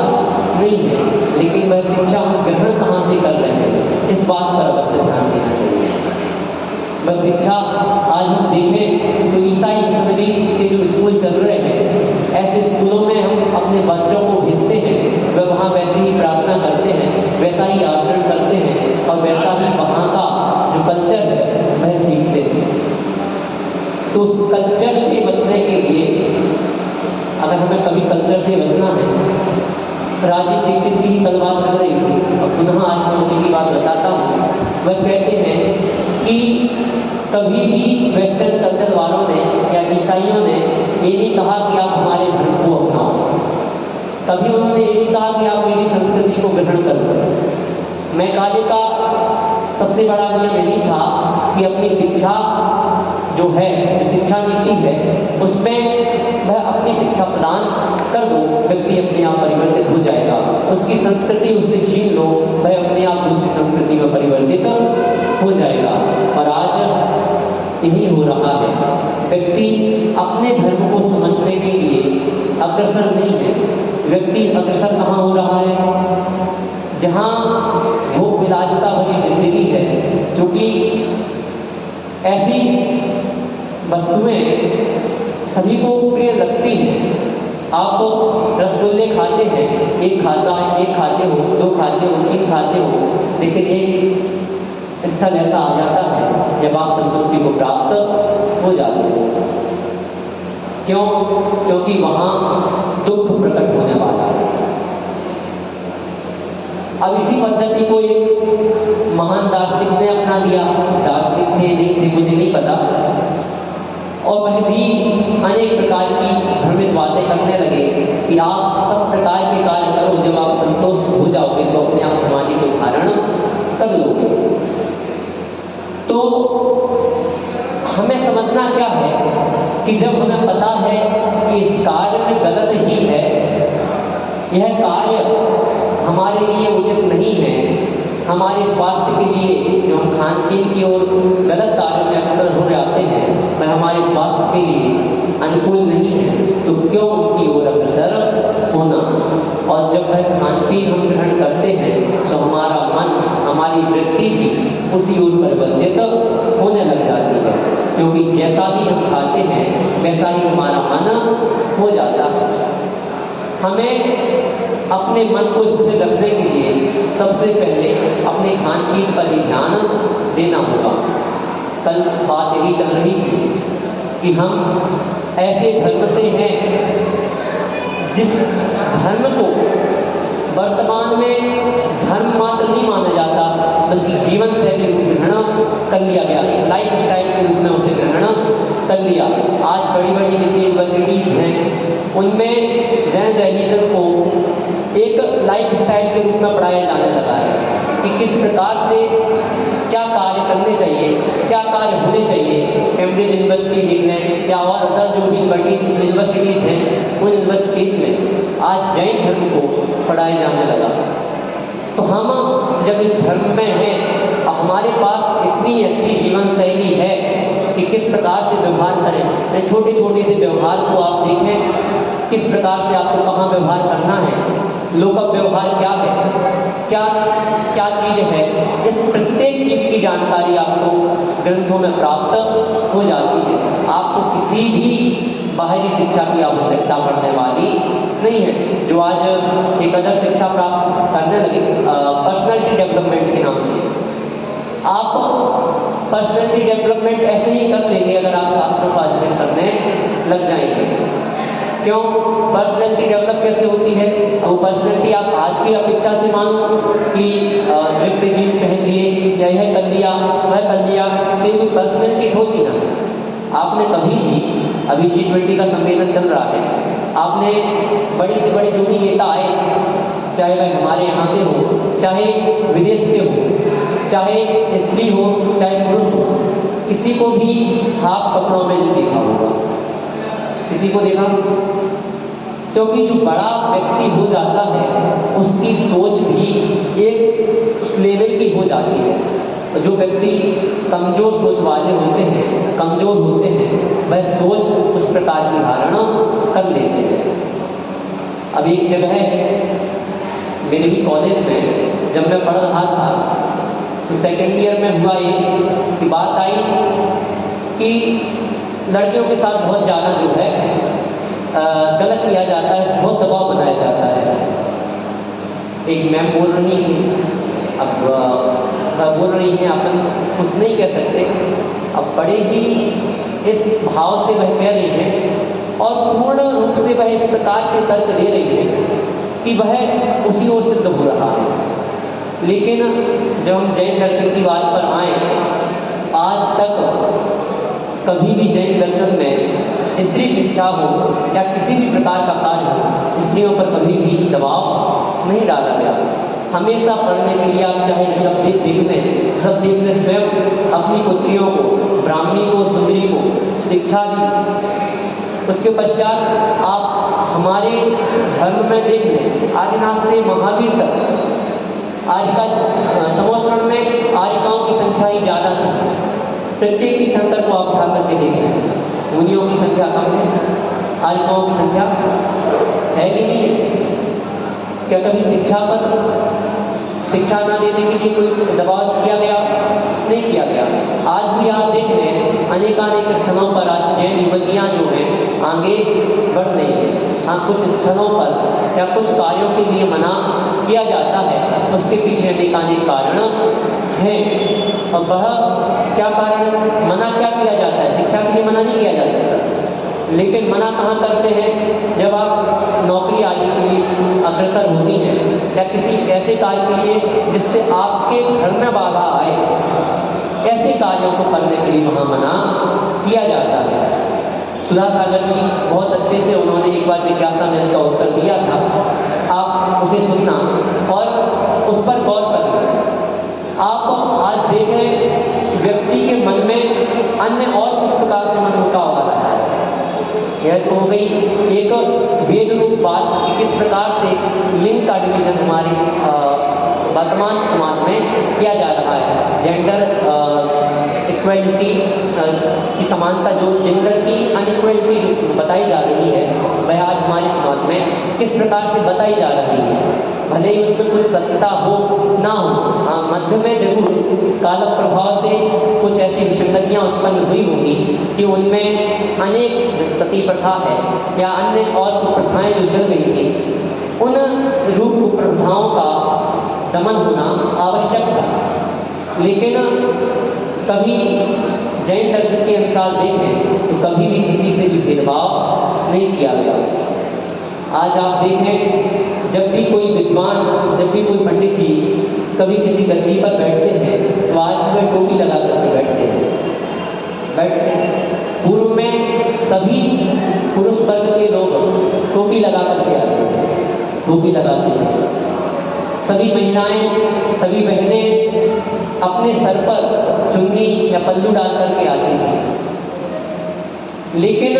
नहीं है। लेकिन वह शिक्षा हम ग्रहण कहाँ से कर रहे हैं, इस बात पर अवश्य ध्यान देना चाहिए। वह शिक्षा आज हम देखें तो ईसाई मिशनरीज के जो स्कूल चल रहे हैं, ऐसे स्कूलों में हम अपने बच्चों को भेजते हैं, वह वहाँ वैसे ही प्रार्थना करते हैं, वैसा ही आचरण करते हैं और वैसा ही वहाँ का जो कल्चर है वह सीखते हैं। तो उस कल्चर से बचने के लिए, अगर हमें कभी कल्चर से बचना है, राजीव दीक्षित की ही कल बात चल रही थी और पुनः आज मैं उन्हीं की बात बताता हूँ। वह कहते हैं कि कभी भी वेस्टर्न कल्चर वालों ने या ईसाइयों ने ये नहीं कहा कि आप हमारे धर्म को अपनाओ, कभी उन्होंने ये नहीं कहा कि आप मेरी संस्कृति को ग्रहण करो। मैकाले का सबसे बड़ा नियम यही था कि अपनी शिक्षा जो है, जो शिक्षा नीति है, उसमें वह अपनी शिक्षा प्रदान कर दो, व्यक्ति अपने आप परिवर्तित हो जाएगा। उसकी संस्कृति उससे छीन लो, वह अपने आप दूसरी संस्कृति में परिवर्तित हो जाएगा। और आज यही हो रहा है, व्यक्ति अपने धर्म को समझने के लिए अग्रसर नहीं है। व्यक्ति अग्रसर कहाँ हो रहा है? जहाँ भोग विलासिता भरी जिंदगी है, जो कि ऐसी वस्तुएं सभी को प्रिय लगती हैं। आप रसगुल्ले खाते हैं, एक खाते हो, दो खाते हो, तीन खाते हो, लेकिन एक स्थल ऐसा आ जाता है जब आप संतुष्टि को प्राप्त हो जाते हो। क्यों? क्योंकि वहाँ दुख प्रकट होने वाला है। अब इसी पद्धति को एक महान दार्शनिक ने अपना लिया। दार्शनिक थे नहीं थे मुझे नहीं पता, और वह भी अनेक प्रकार की भ्रमित बातें करने लगे कि आप सब प्रकार के कार्य करो, जब आप संतुष्ट हो जाओगे तो अपने आप समाधि को धारण कर लोगे। तो हमें समझना क्या है कि जब हमें पता है कि इस कार्य में गलत ही है, यह कार्य हमारे लिए उचित नहीं है, हमारे स्वास्थ्य के लिए जो हम खान पीन की ओर गलत कार्य में अक्सर हो जाते हैं, वह हमारे स्वास्थ्य के लिए अनुकूल नहीं है, तो क्यों उनकी ओर अग्रसर होना। और जब वह खान पीन हम ग्रहण करते हैं तो हमारा मन, हमारी वृत्ति भी उसी ओर परिवर्तित होने लग जाती है, क्योंकि जैसा भी हम खाते हैं वैसा ही हमारा मन हो जाता है। हमें अपने मन को स्थिर रखने के लिए सबसे पहले अपने खान पीन पर ही ध्यान देना होगा। कल बात यही चल रही थी कि हम ऐसे धर्म से हैं जिस धर्म को वर्तमान में धर्म मात्र नहीं माना जाता, बल्कि जीवन शैली रूप ग्रहण कर लिया गया, एक लाइफ स्टाइल के रूप में उसे ग्रहण कर लिया। आज बड़ी बड़ी जितनी यूनिवर्सिटीज़ हैं उनमें जैन रिलीजन को एक लाइफ स्टाइल के रूप में पढ़ाया जाने लगा है कि किस प्रकार से क्या कार्य करने चाहिए, क्या कार्य होने चाहिए। कैम्ब्रिज यूनिवर्सिटी देख लें या और अदर जो भी बड़ी यूनिवर्सिटीज़ हैं, उन यूनिवर्सिटीज़ में आज जैन धर्म को पढ़ाया जाने लगा। तो हम जब इस धर्म में हैं, हमारे पास इतनी अच्छी जीवन शैली है कि किस प्रकार से व्यवहार करें। छोटे छोटे से व्यवहार को आप देखें, किस प्रकार से आपको कहाँ व्यवहार करना है, लोक व्यवहार क्या है, क्या क्या चीज़ है, इस प्रत्येक चीज़ की जानकारी आपको ग्रंथों में प्राप्त हो जाती है। आपको किसी भी बाहरी शिक्षा की आवश्यकता पड़ने वाली नहीं है। जो आज एक अदर शिक्षा प्राप्त करने लगे पर्सनैलिटी डेवलपमेंट के नाम से, आप पर्सनैलिटी डेवलपमेंट ऐसे ही कर लेंगे अगर आप शास्त्रों का अध्ययन करने लग जाएंगे। क्यों? पर्सनैलिटी डेवलप कैसे होती है? अब वो पर्सनैलिटी आप आज की अपेक्षा से मानो कि रिप्ड जीन्स पहन लिए या यह कर लिया वह कर लिया, लेकिन कोई पर्सनैलिटी होती ना। आपने कभी भी, अभी G20 का सम्मेलन चल रहा है, आपने बड़े से बड़े जो भी नेता आए, चाहे वह हमारे यहाँ के हो, चाहे विदेश के हो, चाहे स्त्री हो चाहे पुरुष हो, किसी को भी हाफ कपड़ों में नहीं देखा होगा। किसी को देखा? क्योंकि जो बड़ा व्यक्ति हो जाता है उसकी सोच भी एक उस लेवल की हो जाती है। जो व्यक्ति कमज़ोर सोच वाले होते हैं, कमज़ोर होते हैं, वह सोच उस प्रकार की धारणा कर लेते हैं। अब एक जगह मेरे ही कॉलेज में जब मैं पढ़ रहा था तो सेकेंड ईयर में हुआ ये कि बात आई कि लड़कियों के साथ बहुत ज़्यादा जो है गलत किया जाता है, बहुत दबाव बनाया जाता है। एक मैम बोल रही है, अब बोल रही हैं, अपन कुछ नहीं कह सकते, अब बड़े ही इस भाव से वह कह रही हैं और पूर्ण रूप से वह इस प्रकार के तर्क दे रही है कि वह उसी ओर सिद्ध हो रहा है। लेकिन जब हम जैन दर्शन की बात पर आए, आज तक कभी भी जैन दर्शन में स्त्री शिक्षा हो या किसी भी प्रकार का कार्य हो, स्त्रियों पर कभी भी दबाव नहीं डाला गया। हमेशा पढ़ने के लिए आप चाहे ऋषभदेव देख लें, ऋषभदेव ने स्वयं अपनी पुत्रियों को, ब्राह्मणी को, सुंदरी को शिक्षा दी। उसके पश्चात आप हमारे धर्म में देख लें, आदिनाथ से महावीर तक आज का संवत्सरण में आर्यिकाओं की संख्या ही ज़्यादा थी। प्रत्येक तीर्थंकर को आप उठा करके देख लें, मुनियों की संख्या कम है, आर्यिकाओं की संख्या है कि नहीं है? क्या कभी शिक्षा न देने के लिए कोई दबाव किया गया? नहीं किया गया। आज भी आप देख लें, अनेकानेक स्थलों पर आज जैन युवतियाँ जो हैं आगे बढ़ रही हैं। हाँ, कुछ स्थलों पर या कुछ कार्यों के लिए मना किया जाता है, उसके पीछे अनेकानेक कारण हैं। और वह क्या कारण, मना क्या किया जाता है? शिक्षा के लिए मना नहीं किया जा सकता, लेकिन मना कहाँ करते हैं? जब आप नौकरी आदि के लिए अग्रसर होती हैं या किसी ऐसे कार्य के लिए जिससे आपके घर में बाधा आए, ऐसे कार्यों को करने के लिए वहाँ मना किया जाता है। सुधा सागर जी बहुत अच्छे से उन्होंने एक बार जिज्ञासा में इसका उत्तर दिया था, आप उसे सुनना और उस पर गौर करना। आप आज देखें व्यक्ति के मन में अन्य और किस प्रकार से मन मुटाव आ रहा है। यह तो हो गई एक वेद रूप बात कि किस प्रकार से लिंग का डिवीजन हमारे वर्तमान समाज में किया जा रहा है। जेंडर इक्वलिटी की समानता, जो जेंडर की अनइक्वलिटी जो बताई जा रही है, वह आज हमारे समाज में किस प्रकार से बताई जा रही है। भले ही उसमें कुछ सत्यता हो ना हो, हाँ, मध्य में जरूर काल प्रभाव से कुछ ऐसी विसंगतियाँ उत्पन्न हुई होंगी कि उनमें अनेक जो सती प्रथा है या अन्य और कुप्रथाएँ जो चल रही थी, उन रूप कुप्रथाओं का दमन होना आवश्यक था। लेकिन कभी जैन दर्शन के अनुसार देखें तो कभी भी किसी से भी भेदभाव नहीं किया गया। आज आप देखें, जब भी कोई विद्वान, जब भी कोई पंडित जी कभी किसी गद्दी पर बैठते हैं तो आज भी टोपी लगा करके बैठते हैं। पूर्व में सभी पुरुष वर्ग के लोग टोपी लगा करके आते हैं, टोपी लगाते हैं। सभी महिलाएं, सभी बहनें अपने सर पर चुन्नी या पल्लू डाल करके आती हैं। लेकिन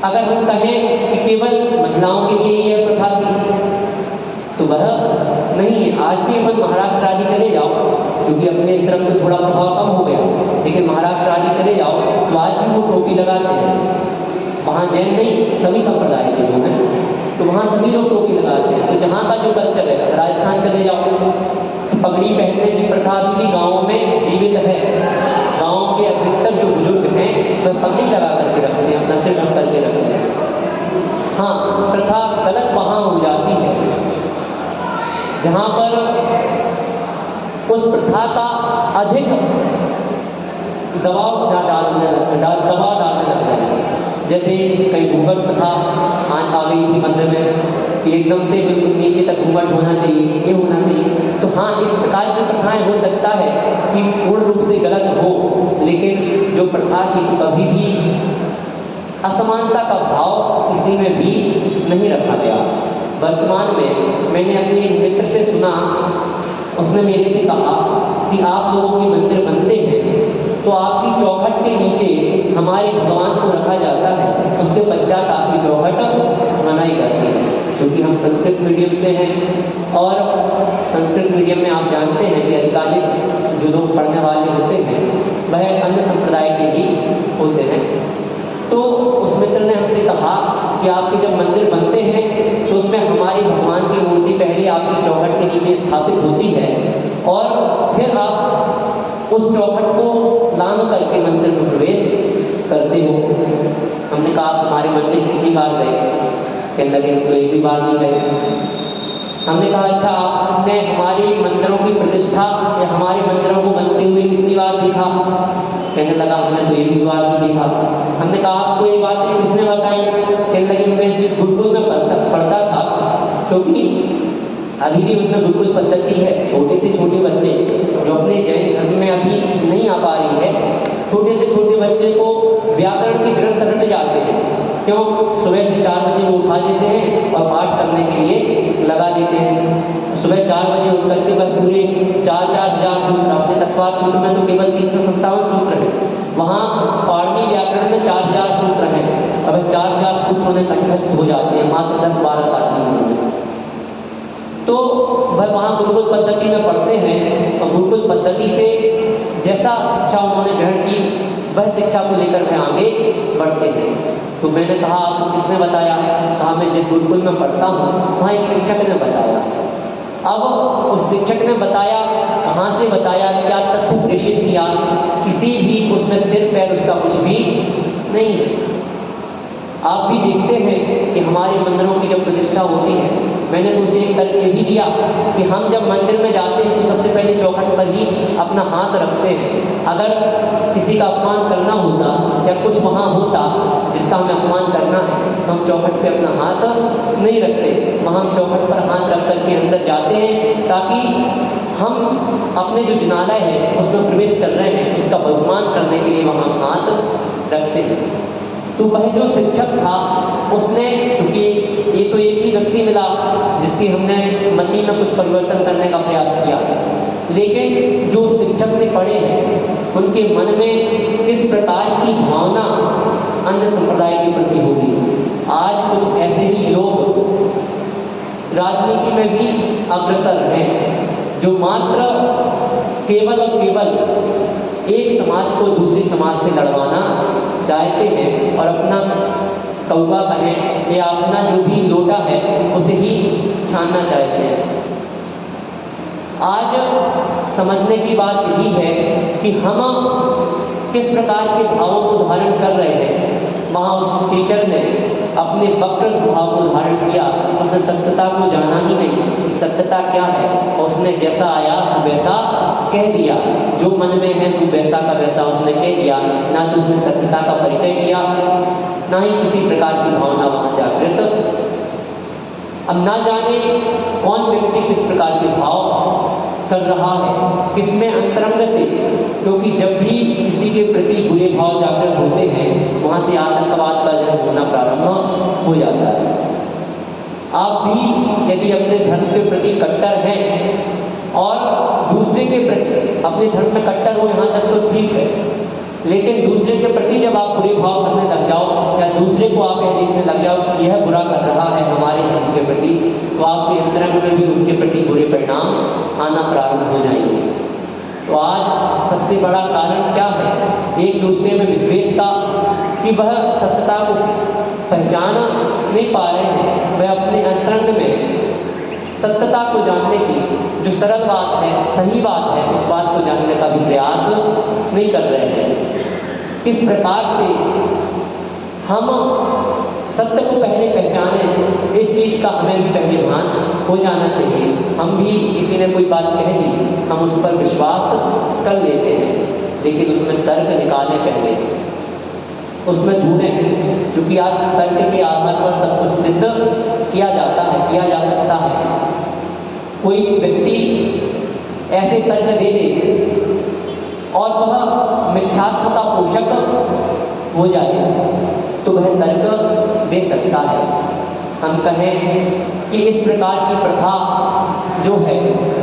अगर हम कहें कि केवल महिलाओं के लिए यह प्रथा थी तो वह नहीं है। आज भी अपन महाराष्ट्र आदि चले जाओ, क्योंकि अपने इस तरफ में थोड़ा प्रभाव कम हो गया, लेकिन महाराष्ट्र आदि चले जाओ तो आज भी वो टोपी लगाते हैं। वहाँ जैन नहीं, सभी संप्रदाय के लोग हैं, तो वहाँ सभी लोग टोपी लगाते हैं। तो जहाँ का जो कल्चर है, राजस्थान चले जाओ तो पगड़ी पहनने की प्रथा अभी भी गाँव में जीवित है। गाँव के अधिकतर जो बुजुर्ग हैं वह पगड़ी लगा करके रखते हैं, अपना सिर ढक करके रखते हैं। हाँ, प्रथा गलत वहाँ हो जाती है जहाँ पर उस प्रथा का अधिक दबाव डालने लग जाए। जैसे कई घूंघट प्रथा आ गई थी मंदिर में कि एकदम से बिल्कुल नीचे तक घूंघट होना चाहिए, ये होना चाहिए। तो हाँ, इस प्रकार की प्रथाएं हो सकता है कि पूर्ण रूप से गलत हो, लेकिन जो प्रथा की कभी भी असमानता का भाव किसी में भी नहीं रखा गया। वर्तमान में मैंने अपने एक मित्र से सुना, उसने मेरे से कहा कि आप लोगों के मंदिर बनते हैं तो आपकी चौखट के नीचे हमारे भगवान को रखा जाता है, उसके पश्चात आपकी चौखट बनाई जाती है। क्योंकि हम संस्कृत मीडियम से हैं और संस्कृत मीडियम में आप जानते हैं कि अधिकाधिक जो लोग पढ़ने वाले होते हैं वह अन्य संप्रदाय के ही होते हैं। तो उस मित्र ने हमसे कहा कि आपके जब मंदिर बनते हैं तो उसमें हमारे भगवान की मूर्ति पहले आपकी चौखट के नीचे स्थापित होती है और फिर आप उस चौखट को लांघ करके मंदिर में प्रवेश करते हो। हमने कहा आप हमारे मंदिर कितनी बार गए? कहने लगे तो एक भी बार नहीं गए। हमने कहा अच्छा, आपने हमारे मंदिरों की प्रतिष्ठा या हमारे मंदिरों को बनते हुए कितनी बार देखा? कहने लगा हमने तो एक भी बार नहीं देखा। हमने कहा आपको ये बातें किसने बताई? कहने लगे मैं जिस गुरुकुल में पढ़ता था, क्योंकि अभी भी उनमें गुरुकुल पद्धति है। छोटे से छोटे बच्चे जो अपने जैन धर्म में अभी नहीं आ पा रही है, छोटे से छोटे बच्चे को व्याकरण के ग्रंथ रट जाते हैं। क्यों? सुबह से 4 बजे वो उठा देते हैं और पाठ करने के लिए लगा देते हैं। सुबह 4 बजे उठ करके बस पूरे 4,000 सूत्र, अपने तत्वार सूत्र में तो केवल 357 सूत्र है, वहाँ पाणिनि व्याकरण में 4000 सूत्र हैं। अब 4000 सूत्र उन्हें कंठस्थ हो जाते हैं मात्र 10-12 साल की उम्र में। तो वह वहाँ गुरुकुल पद्धति में पढ़ते हैं और गुरुकुल पद्धति से जैसा शिक्षा उन्होंने ग्रहण की वह शिक्षा को लेकर वह आगे बढ़ते हैं। तो मैंने कहा आपको किसने बताया? कहा मैं जिस गुरुकुल में पढ़ता हूँ वहाँ एक शिक्षक ने बताया। अब उस शिक्षक ने बताया, कहाँ से बताया, क्या तथ्य प्रेषित किया, किसी भी उसमें सिर पैर उसका कुछ भी नहीं है। आप भी देखते हैं कि हमारे मंदिरों की जब प्रतिष्ठा होती है, मैंने तो उसे एक तर्क ये भी दिया कि हम जब मंदिर में जाते हैं तो सबसे पहले चौखट पर ही अपना हाथ रखते हैं। अगर किसी का अपमान करना होता या कुछ वहाँ होता जिसका हमें अपमान करना है तो हम चौखट पे अपना हाथ नहीं रखते, वहाँ हम चौखट पर हाथ रख कर के अंदर जाते हैं ताकि हम अपने जो जिनालय है उसमें प्रवेश कर रहे हैं उसका बहुमान करने के लिए वहाँ हाथ रखते हैं। तो वह जो शिक्षक था उसने, क्योंकि ये तो एक ही व्यक्ति मिला जिसकी हमने मति में कुछ परिवर्तन करने का प्रयास किया, लेकिन जो शिक्षक से पढ़े हैं उनके मन में किस प्रकार की भावना अन्य संप्रदाय के प्रति होगी। आज कुछ ऐसे ही लोग राजनीति में भी अग्रसर हैं जो मात्र केवल और केवल एक समाज को दूसरे समाज से लड़वाना चाहते हैं और अपना कौवा कहें या अपना जो भी लोटा है उसे ही छानना चाहते हैं। आज समझने की बात यही है कि हम किस प्रकार के भावों को धारण कर रहे हैं। वहाँ उस टीचर ने अपने वक्र स्वभाव को धारण किया, उसने सत्यता को जाना ही नहीं कि सत्यता क्या है, और उसने जैसा आया वैसा कह दिया, जो मन में है सो वैसा का वैसा उसने कह दिया। ना तो उसने सत्यता का परिचय दिया, ना ही किसी प्रकार की भावना वहाँ जागृत। अब ना जाने कौन व्यक्ति किस प्रकार के भाव कर रहा है, किसमें अंतरंग से, क्योंकि जब भी किसी के प्रति बुरे भाव जागृत होते हैं वहाँ से आतंकवाद का जन्म होना प्रारंभ हो जाता है। आप भी यदि अपने धर्म के प्रति कट्टर हैं और दूसरे के प्रति अपने धर्म में कट्टर हो, यहाँ तक तो ठीक है, लेकिन दूसरे के प्रति जब आप बुरे भाव करने लग जाओ या दूसरे को आप यह देखने लग जाओ कि यह बुरा कर रहा है हमारे धर्म के प्रति, तो आपके अंतरंग में भी उसके प्रति बुरे परिणाम आना प्रारंभ हो जाएंगे। तो आज सबसे बड़ा कारण क्या है एक दूसरे में विद्वेष का, कि वह सत्यता को पहचान नहीं पा रहे हैं, वह अपने अंतरंग में सत्यता को जानने की जो सरल बात है, सही बात है, उस बात को जानने का भी प्रयास नहीं कर रहे हैं। किस प्रकार से हम सत्य को पहले पहचानें, इस चीज़ का हमें भी पहले भान हो जाना चाहिए। हम भी किसी ने कोई बात कह दी, हम उस पर विश्वास कर लेते हैं, लेकिन उसमें तर्क निकालें पहले, उसमें ढूंढें, क्योंकि आज तर्क के आधार पर सब कुछ सिद्ध किया जाता है, किया जा सकता है। कोई व्यक्ति ऐसे तर्क दे दे और वह मिथ्यात्व का पोषक हो जाए तो वह तर्क दे सकता है। हम कहें कि इस प्रकार की प्रथा जो है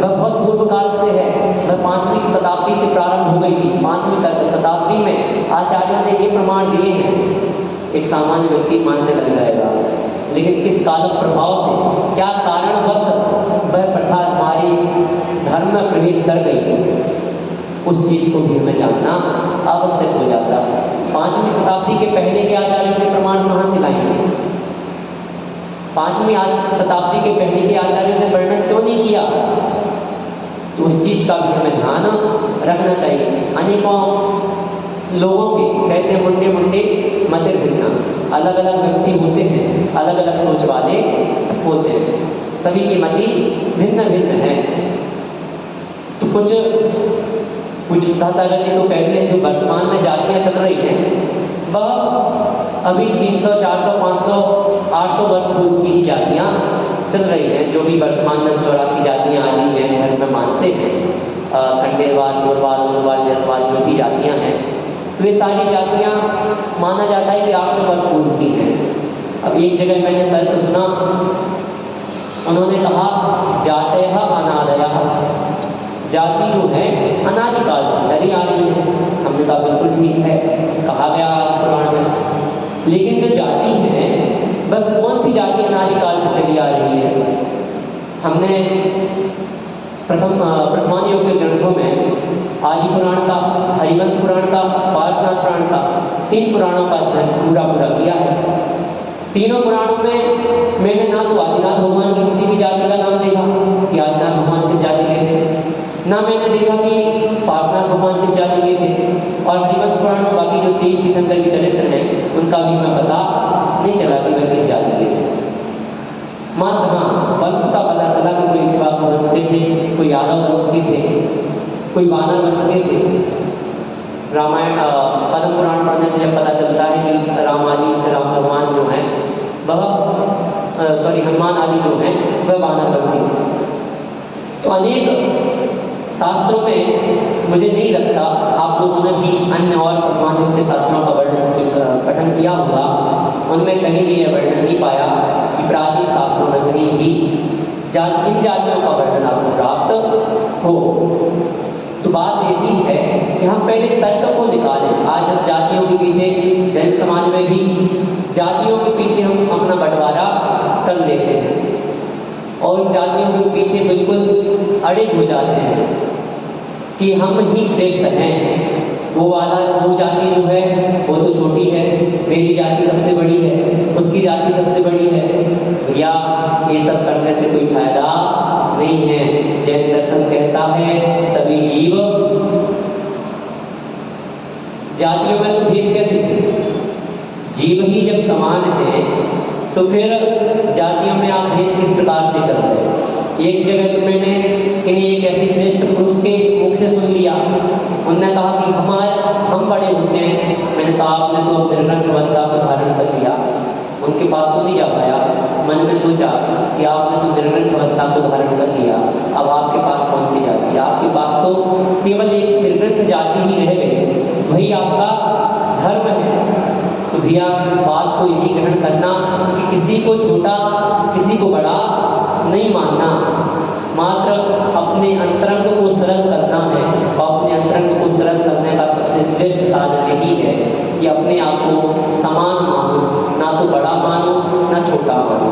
वह बहुत पूर्व काल से है, वह 5वीं शताब्दी से प्रारंभ हो गई थी। 5वीं शताब्दी में आचार्यों ने ये प्रमाण दिए हैं, एक सामान्य व्यक्ति मानने लग जाएगा, लेकिन किस काल प्रभाव से, क्या कारणवश वह प्रथा हमारे धर्म में प्रवेश कर गई, उस चीज़ को भी हमें जानना आवश्यक हो जाता है। 5वीं शताब्दी के पहले के आचार्यों के प्रमाण कहाँ से लाएंगे? 5वीं शताब्दी के पहले के आचार्यों ने वर्णन क्यों नहीं किया? तो उस चीज़ का भी हमें ध्यान रखना चाहिए। अनेकों लोगों के कहते मुंडे मुंडे मते भिन्ना, अलग अलग व्यक्ति होते हैं, अलग अलग सोच वाले होते हैं, सभी की मति भिन्न भिन्न है। तो कुछ विद्यासागर जी तो कहते हैं जो वर्तमान में जातियाँ चल रही हैं वह अभी 300, 400, 500, 800 वर्ष पूर्व की ही जातियाँ चल रही हैं। जो भी वर्तमान में 84 जातियाँ आदि जैन धर्म में मानते हैं, खंडेरवाल, गोरवाल, ओसवाल, जयसवाल जो भी जातियाँ हैं, वे सारी जातियाँ माना जाता है कि 800 वर्ष पूर्व की हैं। अब एक जगह मैंने तर्क सुना, उन्होंने कहा जातयः अनादयः, जाति जो है अनादिकाल से चली आ रही है। हमने कहा बिल्कुल ठीक है, कहा गया आज पुराण में। लेकिन जो जाति है वह कौन सी जाति अनादिकाल से चली आ रही है? हमने प्रथमान योग के ग्रंथों में आदि पुराण का, हरिवंश पुराण का, पार्श्वनाथ पुराण का, 3 पुराणों का अध्ययन पूरा किया है। तीनों पुराणों में मैंने ना तो आदिनाथ भगवान की किसी भी जाति का नाम देखा कि आदिनाथ भगवान किस जाति के थे, ना मैंने देखा कि पार्श्वनाथ भगवान किस जाति के थे, और हरिवंश पुराण में बाकी जो 23 तीर्थंकर के चरित्र हैं उनका भी मैं पता नहीं चला कि वह किस जाति के थे। मात्र हाँ, वंश का पता चला कि कोई इक्ष्वाकु वंश के थे, कोई यादव वंश के थे, कोई वानर वंश के थे। रामायण पद्म पुराण पढ़ने से जब पता चलता है कि राम भगवान जो हैं वह हनुमान आदि जो हैं वह वानर वंशी हैं। तो अनेक शास्त्रों में मुझे नहीं लगता, आप लोगों ने भी अन्य और भगवान के शास्त्रों का पठन किया होगा, उनमें कहीं भी यह वर्णन नहीं पाया कि प्राचीन शास्त्रों में कहीं भी इन जातियों का वर्णन आपको प्राप्त हो। तो बात यही है कि हम पहले तर्क को निकालें। आज हम जातियों के पीछे, जैन समाज में भी जातियों के पीछे हम अपना बंटवारा कर लेते हैं और जातियों के पीछे बिल्कुल अड़े हो जाते हैं कि हम ही श्रेष्ठ हैं। वो जाति जो है वो तो छोटी है, मेरी जाति सबसे बड़ी है, उसकी जाति सबसे बड़ी है। भैया ये सब करने से कोई फायदा नहीं है। जैन दर्शन कहता है सभी जीव, जातियों में तो भेद कैसे? जीव ही जब समान है तो फिर जातियों में आप भेद किस प्रकार से करते हैं? एक जगह तो मैंने किन्हीं एक ऐसी श्रेष्ठ पुरुष के मुख से सुन लिया, उन्होंने कहा कि हम बड़े होते हैं। मैंने कहा आपने तो निर्ग्रंथ अवस्था को धारण कर लिया, उनके पास तो नहीं जा पाया। मन में सोचा कि आपने तो निर्ग्रंथ अवस्था को धारण कर लिया, अब आपके पास कौन सी जाति है? आपके पास तो केवल एक निर्ग्रंथ जाति ही रह गई, वही आपका धर्म है। तो भैया बात को यही ग्रहण करना कि किसी को छोटा किसी को बड़ा नहीं मानना, मात्र अपने अंतरंग को सरल करना है। और अपने अंतरंग को सरल करने का सबसे श्रेष्ठ साधन यही है कि अपने आप को समान मानो, ना तो बड़ा मानो ना छोटा मानो,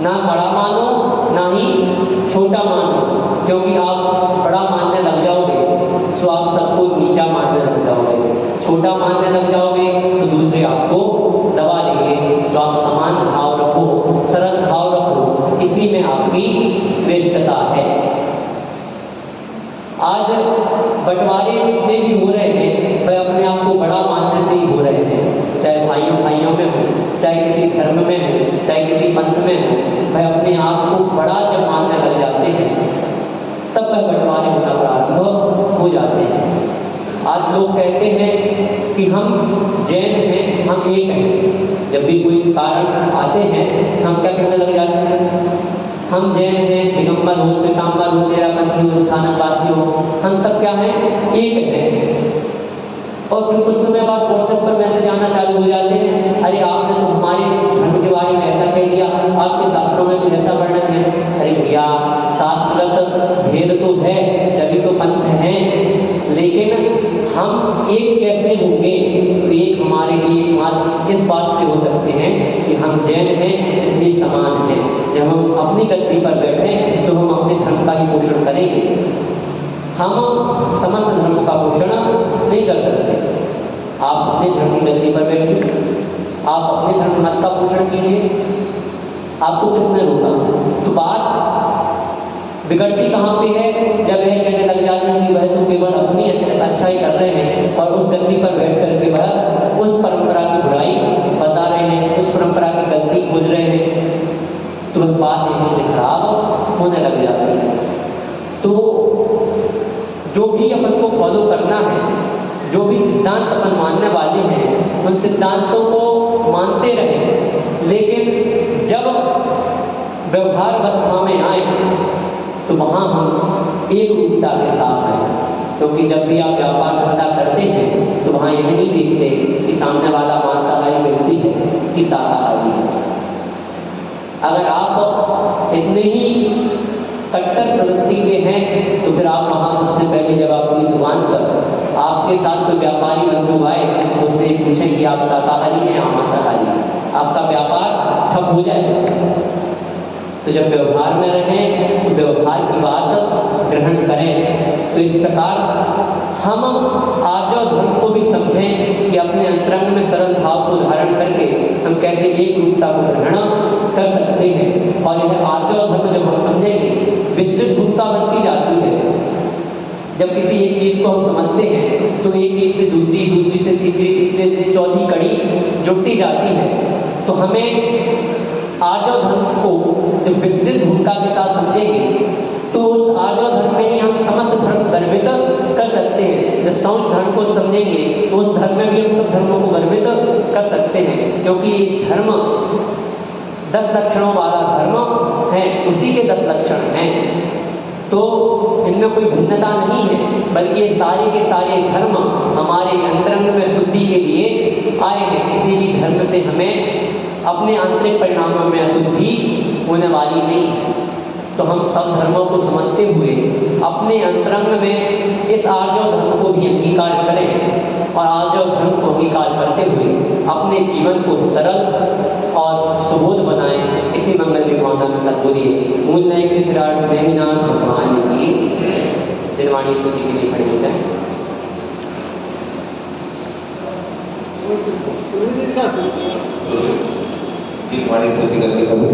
ना बड़ा मानो ना ही छोटा मानो। क्योंकि आप बड़ा मानने लग जाओगे तो आप सबको नीचा मानने लग जाओगे, छोटा मानने लग जाओगे तो दूसरे आपको दबा देंगे। तो आप समान भाव रखो, सरल भाव रखो, इसी में आपकी श्रेष्ठता है। आज बंटवारे जितने भी हो रहे हैं वह अपने आप को बड़ा मानने से ही हो रहे हैं, चाहे भाइयों में हो, चाहे किसी धर्म में हो, चाहे किसी पंथ में हो। वह अपने आप को बड़ा जब मानने लग जाते हैं तब वह बंटवारे होना प्रारंभ हो जाते हैं। आज लोग कहते हैं कि हम जैन हैं, हम एक हैं। जब भी कोई कारण आते हैं हम क्या कहने लग जाते हैं? हम जैन हैं, दिगंबर हो, श्वेतांबर हो, तेरापंथी हो, स्थानकवासी हो, हम सब क्या हैं? एक हैं। और फिर कुछ समय बाद व्हाट्सएप पर मैसेज आना चालू हो जाते हैं, अरे आपने तो हमारे धर्म के बारे में ऐसा कह दिया, आपके शास्त्रों में तो ऐसा वर्णन है। अरे भैया शास्त्रगत भेद तो है, जब तो पंथ हैं, लेकिन हम एक कैसे होंगे? तो एक हमारे लिए मात्र इस बात से हो सकते हैं कि हम जैन हैं इसलिए समान हैं। जब हम अपनी गद्दी पर बैठे तो हम अपने धर्म का ही पोषण करेंगे, हम समस्त धर्म का पोषण नहीं कर सकते। आप अपने धर्म की गद्दी पर बैठिए, आप अपने धर्म मत का पोषण कीजिए, आपको किसने रोका? तो बात बिगड़ती कहाँ पे है? जब यह कहने लग जाते हैं कि वह तो केवल अपनी अच्छाई कर रहे हैं और उस गद्दी पर बैठ करके वह उस परंपरा की बुराई बता रहे हैं, उस परंपरा की गलती खोज रहे हैं, तो बस बात यहीं से खराब होने लग जाती है। तो जो भी अपन को फॉलो करना है, जो भी सिद्धांत अपन मानने वाले हैं, उन सिद्धांतों को मानते रहें, लेकिन जब व्यवहार अवस्था में आए तो वहाँ हम एक रूपता के साथ हैं। क्योंकि जब भी आप व्यापार धंधा करते हैं तो वहाँ यह नहीं देखते कि सामने वाला मांसाहारी व्यक्ति है कि शाकाहारी है। अगर आप इतने ही कट्टर प्रवृत्ति के हैं तो फिर आप वहाँ सबसे पहले जब आपकी दुकान पर आपके आपके साथ कोई व्यापारी बंधु आए तो उससे पूछें कि आप शाकाहारी हैं या मांसाहारी, आपका व्यापार ठप हो जाएगा। तो जब व्यवहार में रहें तो व्यवहार की बात ग्रहण करें। तो इस प्रकार हम आर्जव धर्म को भी समझें कि अपने अंतरंग में सरल भाव को धारण करके हम कैसे एक रूपता को ग्रहण कर सकते हैं। और यह आर्जव धर्म जब हम समझेंगे विस्तृत रूपता बनती जाती है। जब किसी एक चीज को हम समझते हैं तो एक चीज से दूसरी, दूसरी से तीसरी, तीसरे से चौथी कड़ी जुड़ती जाती है। तो हमें आर्जव धर्म को जब विस्तृत भूमिका के साथ समझेंगे तो उस आर्जव धर्म में ही हम समस्त धर्म गर्वित कर सकते हैं। जब सौंच धर्म को समझेंगे तो उस धर्म में भी हम सब धर्मों को गर्वित कर सकते हैं, क्योंकि धर्म 10 लक्षणों वाला धर्म है, उसी के 10 लक्षण हैं। तो इनमें कोई भिन्नता नहीं है, बल्कि ये सारे के सारे धर्म हमारे अंतरंग में शुद्धि के लिए आए हैं। किसी भी धर्म से हमें अपने आंतरिक परिणामों में अशुद्धि होने वाली नहीं है। तो हम सब धर्मों को समझते हुए अपने अंतरंग में इस आर्जव धर्म को भी अंगीकार करें और आर्जव धर्म को अंगीकार करते हुए अपने जीवन को सरल और सुबोध बनाएं। इसी मंगल की भावना के साथ बोलिए मूल नायक सिद्धिराट देवीनाथ भगवान की जनवाणी स्तुति के लिए खड़े हो जाए। वाणी स्तुति करके कभी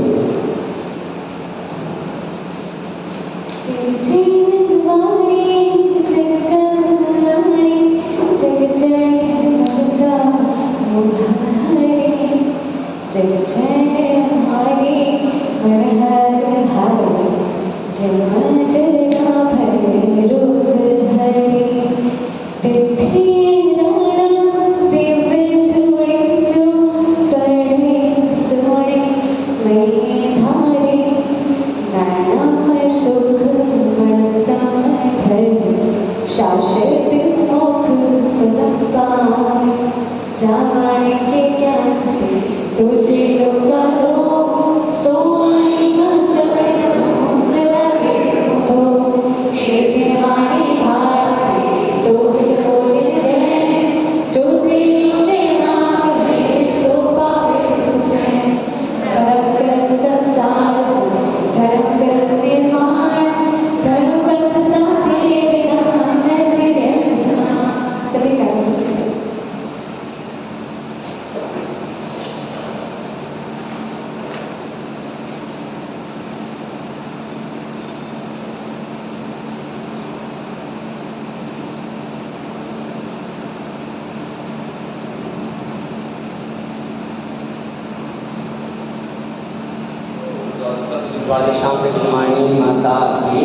वाले शाम कृष्ण माता की